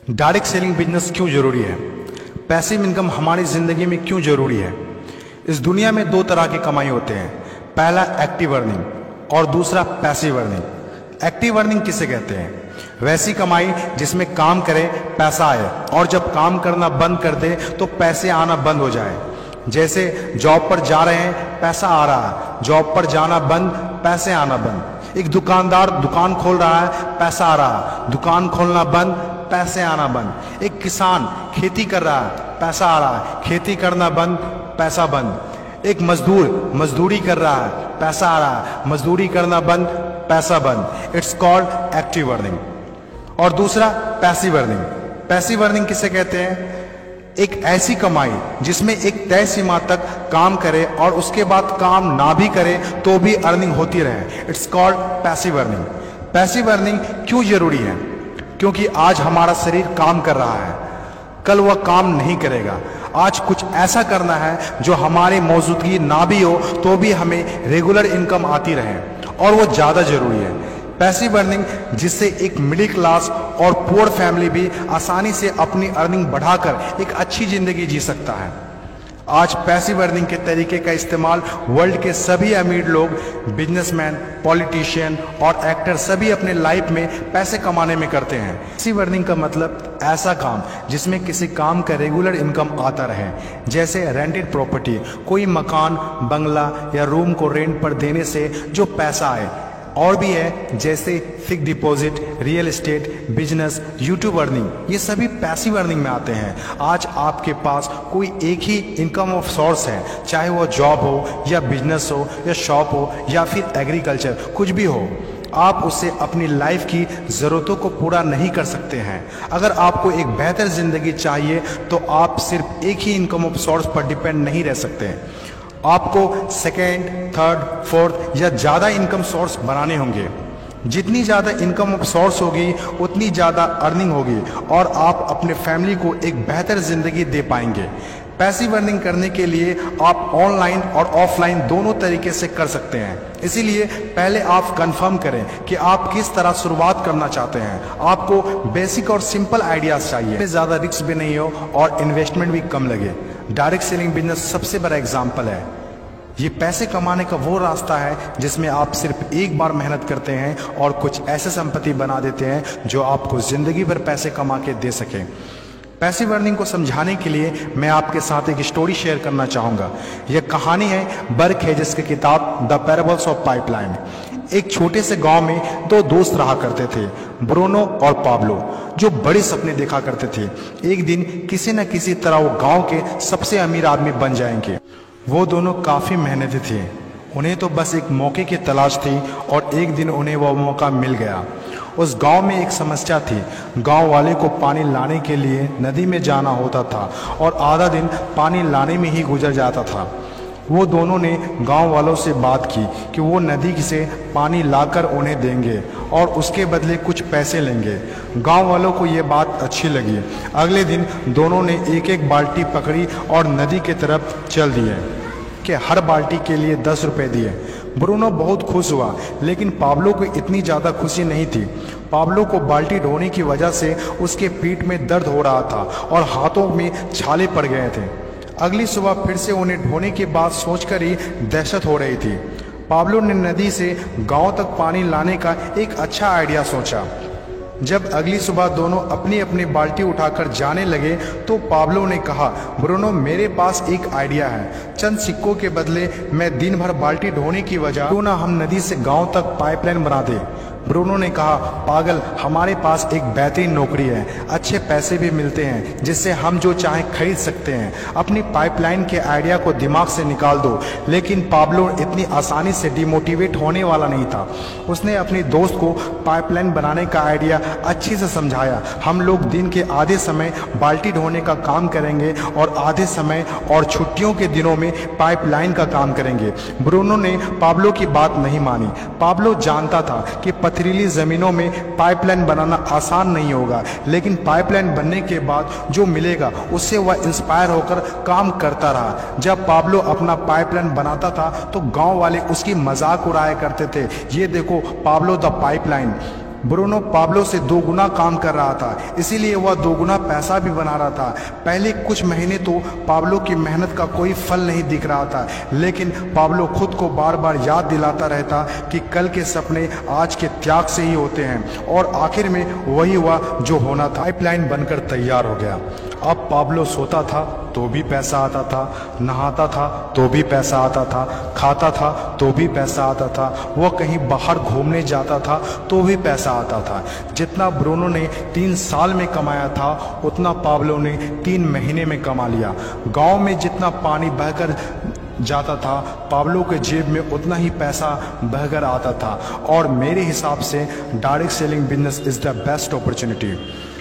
Direct selling business क्यों जरूरी है? पैसिव इनकम हमारी जिंदगी में क्यों जरूरी है? इस दुनिया में दो तरह की कमाई होते हैं, पहला एक्टिव अर्निंग और दूसरा पैसिव अर्निंग। एक्टिव अर्निंग किसे कहते हैं? वैसी कमाई जिसमें काम करे पैसा आए और जब काम करना बंद कर दे तो पैसे आना बंद हो जाए। जैसे जॉब पर जा रहे हैं, पैसा आ रहा है, जॉब पर जाना बंद, पैसे आना बंद। एक दुकानदार दुकान खोल रहा है, पैसा आ रहा है, दुकान खोलना बंद, पैसे आना बंद। एक किसान खेती कर रहा है, पैसा आ रहा है, खेती करना बंद, पैसा बंद। एक मजदूर मजदूरी कर रहा है, पैसा आ रहा है, मजदूरी करना बंद, पैसा बंद। It's called active earning. और दूसरा पैसिव अर्निंग। पैसिव अर्निंग किसे कहते हैं? एक ऐसी कमाई जिसमें एक तय सीमा तक काम करे और उसके बाद काम ना भी करे तो भी अर्निंग होती रहे। It's called passive earning. Passive earning क्यों जरूरी है? क्योंकि आज हमारा शरीर काम कर रहा है, कल वह काम नहीं करेगा। आज कुछ ऐसा करना है जो हमारी मौजूदगी ना भी हो तो भी हमें रेगुलर इनकम आती रहे, और वो ज़्यादा जरूरी है। पैसिव अर्निंग जिससे एक मिडिल क्लास और पुअर फैमिली भी आसानी से अपनी अर्निंग बढ़ाकर एक अच्छी जिंदगी जी सकता है। आज पैसिव अर्निंग के तरीके का इस्तेमाल वर्ल्ड के सभी अमीर लोग, बिजनेसमैन, पॉलिटिशियन और एक्टर सभी अपने लाइफ में पैसे कमाने में करते हैं। पैसिव अर्निंग का मतलब ऐसा काम जिसमें किसी काम का रेगुलर इनकम आता रहे, जैसे रेंटेड प्रॉपर्टी, कोई मकान, बंगला या रूम को रेंट पर देने से जो पैसा आए। और भी है जैसे fix deposit, real estate, business, YouTube earning, ये सभी पैसिव अर्निंग में आते हैं। आज आपके पास कोई एक ही इनकम ऑफ सोर्स है, चाहे वो जॉब हो या बिजनेस हो या शॉप हो या फिर एग्रीकल्चर, कुछ भी हो, आप उससे अपनी लाइफ की ज़रूरतों को पूरा नहीं कर सकते हैं। अगर आपको एक बेहतर ज़िंदगी चाहिए तो आप सिर्फ एक ही इनकम ऑफ सोर्स पर डिपेंड नहीं रह सकते। आपको सेकेंड, थर्ड, फोर्थ या ज़्यादा इनकम सोर्स बनाने होंगे। जितनी ज़्यादा इनकम ऑफ सोर्स होगी उतनी ज़्यादा अर्निंग होगी और आप अपने फैमिली को एक बेहतर ज़िंदगी दे पाएंगे। पैसिव अर्निंग करने के लिए आप ऑनलाइन और ऑफलाइन दोनों तरीके से कर सकते हैं। इसीलिए पहले आप कंफर्म करें कि आप किस तरह शुरुआत करना चाहते हैं। आपको बेसिक और सिंपल आइडियाज़ चाहिए, ज़्यादा रिस्क भी नहीं हो और इन्वेस्टमेंट भी कम लगे। डायरेक्ट सेलिंग बिजनेस सबसे बड़ा एग्जाम्पल है। ये पैसे कमाने का वो रास्ता है जिसमें आप सिर्फ एक बार मेहनत करते हैं और कुछ ऐसे संपत्ति बना देते हैं जो आपको जिंदगी भर पैसे कमा के दे सके। पैसिव अर्निंग को समझाने के लिए मैं आपके साथ एक स्टोरी शेयर करना चाहूँगा। यह कहानी है बर्क हेजेस की किताब द पैराबल्स ऑफ पाइपलाइन। एक छोटे से गांव में दो दोस्त रहा करते थे, ब्रूनो और पाब्लो, जो बड़े सपने देखा करते थे। एक दिन किसी न किसी तरह वो गांव के सबसे अमीर आदमी बन जाएंगे। वो दोनों काफ़ी मेहनती थे, उन्हें तो बस एक मौके की तलाश थी और एक दिन उन्हें वह मौका मिल गया। उस गांव में एक समस्या थी। गांव वाले को पानी लाने के लिए नदी में जाना होता था और आधा दिन पानी लाने में ही गुजर जाता था। वो दोनों ने गांव वालों से बात की कि वो नदी से पानी लाकर उन्हें देंगे और उसके बदले कुछ पैसे लेंगे। गांव वालों को ये बात अच्छी लगी। अगले दिन दोनों ने एक एक बाल्टी पकड़ी और नदी की तरफ चल दिए कि हर बाल्टी के लिए 10 रुपये दिए। ब्रूनो बहुत खुश हुआ, लेकिन पाब्लो को इतनी ज़्यादा खुशी नहीं थी। पाब्लो को बाल्टी ढोने की वजह से उसके पीठ में दर्द हो रहा था और हाथों में छाले पड़ गए थे। अगली सुबह फिर से उन्हें ढोने की बात सोचकर ही दहशत हो रही थी। पाब्लो ने नदी से गांव तक पानी लाने का एक अच्छा आइडिया सोचा। जब अगली सुबह दोनों अपनी अपनी बाल्टी उठाकर जाने लगे तो पाब्लो ने कहा, ब्रूनो, मेरे पास एक आइडिया है। चंद सिक्कों के बदले मैं दिन भर बाल्टी ढोने की वजह क्यों ना हम नदी से गांव तक पाइपलाइन बना दें। ब्रूनो ने कहा, पागल, हमारे पास एक बेहतरीन नौकरी है, अच्छे पैसे भी मिलते हैं जिससे हम जो चाहें खरीद सकते हैं। अपनी पाइपलाइन के आइडिया को दिमाग से निकाल दो। लेकिन पाब्लो इतनी आसानी से डिमोटिवेट होने वाला नहीं था। उसने अपने दोस्त को पाइपलाइन बनाने का आइडिया अच्छे से समझाया। हम लोग दिन के आधे समय बाल्टी ढोने का काम करेंगे और आधे समय और छुट्टियों के दिनों में पाइपलाइन का काम करेंगे। ब्रूनो ने पाब्लो की बात नहीं मानी। पाब्लो जानता था कि पथरीली ज़मीनों में पाइपलाइन बनाना आसान नहीं होगा, लेकिन पाइपलाइन बनने के बाद जो मिलेगा उससे वह इंस्पायर होकर काम करता रहा। जब पाब्लो अपना पाइपलाइन बनाता था तो गांव वाले उसकी मजाक उड़ाया करते थे, ये देखो Pablo the pipeline. Bruno Pablo से 2 गुना काम कर रहा था, इसीलिए वह 2 गुना पैसा भी बना रहा था। पहले कुछ महीने तो पाब्लो की मेहनत का कोई फल नहीं दिख रहा था, लेकिन पाब्लो खुद को बार बार याद दिलाता रहता कि कल के सपने आज के त्याग से ही होते हैं, और आखिर में वही हुआ जो होना था। पाइपलाइन बनकर तैयार हो गया। अब पाब्लो सोता था तो भी पैसा आता था, नहाता था तो भी पैसा आता था, खाता था तो भी पैसा आता था, वह कहीं बाहर घूमने जाता था तो भी पैसा आता था। जितना ब्रूनो ने 3 साल में कमाया था उतना पाब्लो ने 3 महीने में कमा लिया। गांव में जितना पानी बहकर जाता था, पाब्लो के जेब में उतना ही पैसा बहकर आता था। और मेरे हिसाब से direct selling business is the best opportunity.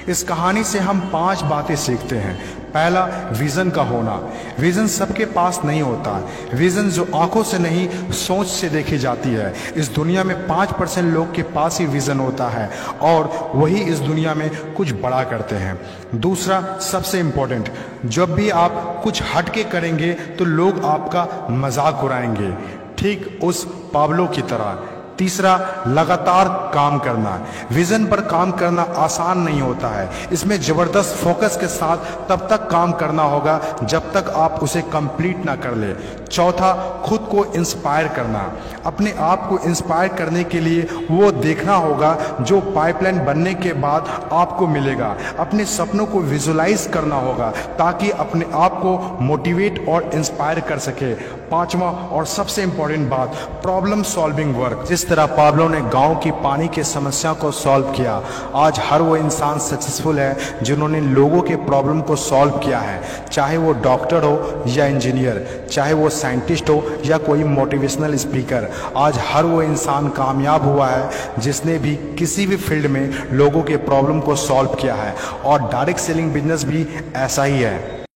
इस कहानी से हम 5 बातें सीखते हैं। पहला, विज़न का होना। विज़न सबके पास नहीं होता। विज़न जो आंखों से नहीं सोच से देखी जाती है। इस दुनिया में 5% लोग के पास ही विज़न होता है और वही इस दुनिया में कुछ बड़ा करते हैं। दूसरा, सबसे इम्पोर्टेंट, जब भी आप कुछ हटके करेंगे तो लोग आपका मजाक उड़ाएंगे, ठीक उस पाब्लो की तरह। तीसरा, लगातार काम करना। विजन पर काम करना आसान नहीं होता है, इसमें जबरदस्त फोकस के साथ तब तक काम करना होगा जब तक आप उसे कंप्लीट ना कर ले। चौथा, खुद को इंस्पायर करना। अपने आप को इंस्पायर करने के लिए वो देखना होगा जो पाइपलाइन बनने के बाद आपको मिलेगा। अपने सपनों को विजुलाइज करना होगा ताकि अपने आप को मोटिवेट और इंस्पायर कर सके। पांचवा और सबसे इंपॉर्टेंट बात, प्रॉब्लम सॉल्विंग वर्क। जिस तरह पाब्लो ने गांव की पानी की समस्या को सॉल्व किया, आज हर वो इंसान सक्सेसफुल है जिन्होंने लोगों के प्रॉब्लम को सॉल्व किया है, चाहे वो डॉक्टर हो या इंजीनियर, चाहे वो साइंटिस्ट हो या कोई मोटिवेशनल स्पीकर। आज हर वो इंसान कामयाब हुआ है जिसने भी किसी भी फील्ड में लोगों के प्रॉब्लम को सॉल्व किया है, और डायरेक्ट सेलिंग बिजनेस भी ऐसा ही है।